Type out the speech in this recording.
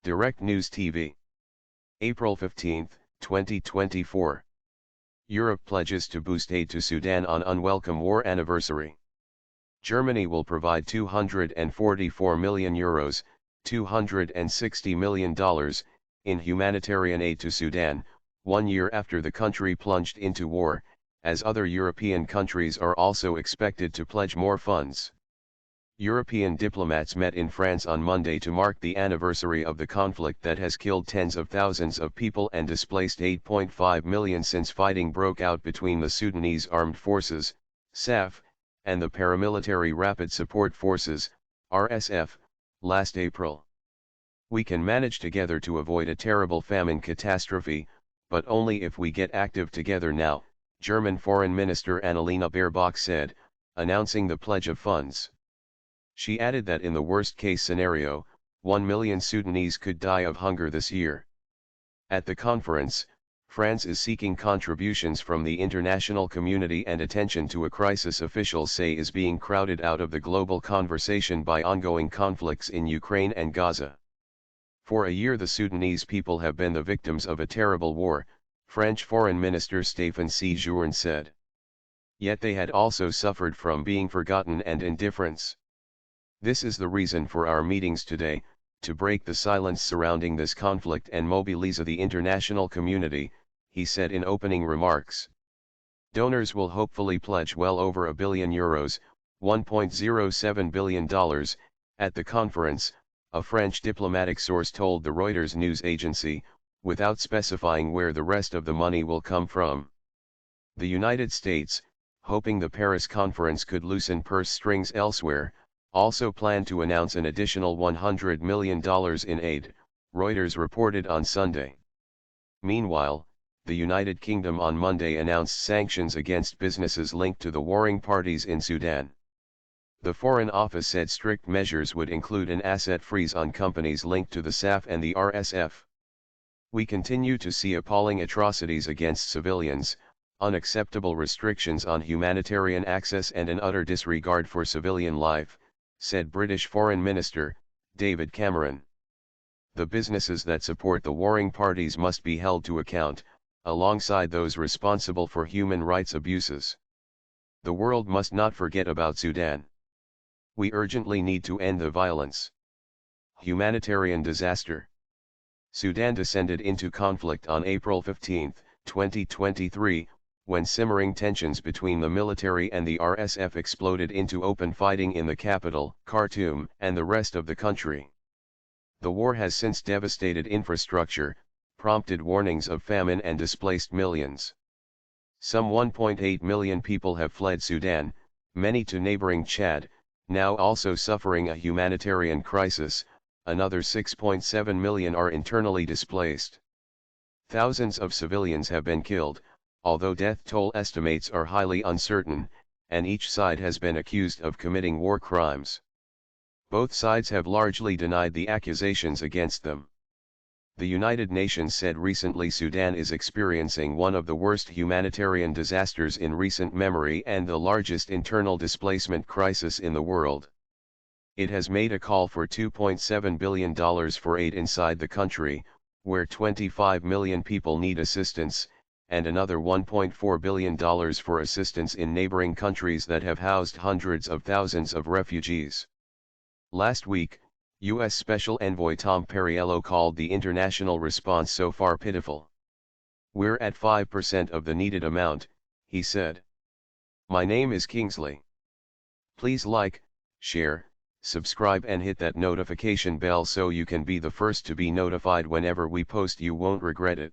Direct News TV. April 15, 2024. Europe pledges to boost aid to Sudan on unwelcome war anniversary. Germany will provide €244 million, $260 million, in humanitarian aid to Sudan, 1 year after the country plunged into war, as other European countries are also expected to pledge more funds. European diplomats met in France on Monday to mark the anniversary of the conflict that has killed tens of thousands of people and displaced 8.5 million since fighting broke out between the Sudanese Armed Forces, SAF, and the Paramilitary Rapid Support Forces, RSF, last April. We can manage together to avoid a terrible famine catastrophe, but only if we get active together now, German Foreign Minister Annalena Baerbock said, announcing the pledge of funds. She added that in the worst-case scenario, 1 million Sudanese could die of hunger this year. At the conference, France is seeking contributions from the international community and attention to a crisis officials say is being crowded out of the global conversation by ongoing conflicts in Ukraine and Gaza. For a year the Sudanese people have been the victims of a terrible war, French Foreign Minister Stéphane Séjourné said. Yet they had also suffered from being forgotten and indifference. This is the reason for our meetings today, to break the silence surrounding this conflict and mobilize the international community, he said in opening remarks. Donors will hopefully pledge well over €1 billion, $1.07 billion, at the conference, a French diplomatic source told the Reuters news agency, without specifying where the rest of the money will come from. The United States, hoping the Paris conference could loosen purse strings elsewhere, also planned to announce an additional $100 million in aid, Reuters reported on Sunday. Meanwhile, the United Kingdom on Monday announced sanctions against businesses linked to the warring parties in Sudan. The Foreign Office said strict measures would include an asset freeze on companies linked to the SAF and the RSF. We continue to see appalling atrocities against civilians, unacceptable restrictions on humanitarian access and an utter disregard for civilian life, said British Foreign Minister, David Cameron. The businesses that support the warring parties must be held to account, alongside those responsible for human rights abuses. The world must not forget about Sudan. We urgently need to end the violence. Humanitarian disaster. Sudan descended into conflict on April 15, 2023, when simmering tensions between the military and the RSF exploded into open fighting in the capital, Khartoum, and the rest of the country. The war has since devastated infrastructure, prompted warnings of famine and displaced millions. Some 1.8 million people have fled Sudan, many to neighboring Chad, now also suffering a humanitarian crisis. Another 6.7 million are internally displaced. Thousands of civilians have been killed, although death toll estimates are highly uncertain, and each side has been accused of committing war crimes. Both sides have largely denied the accusations against them. The United Nations said recently Sudan is experiencing one of the worst humanitarian disasters in recent memory and the largest internal displacement crisis in the world. It has made a call for $2.7 billion for aid inside the country, where 25 million people need assistance, and another $1.4 billion for assistance in neighboring countries that have housed hundreds of thousands of refugees. Last week, U.S. Special Envoy Tom Perriello called the international response so far pitiful. "We're at 5% of the needed amount," he said. "My name is Kingsley. Please like, share, subscribe and hit that notification bell so you can be the first to be notified whenever we post. You won't regret it."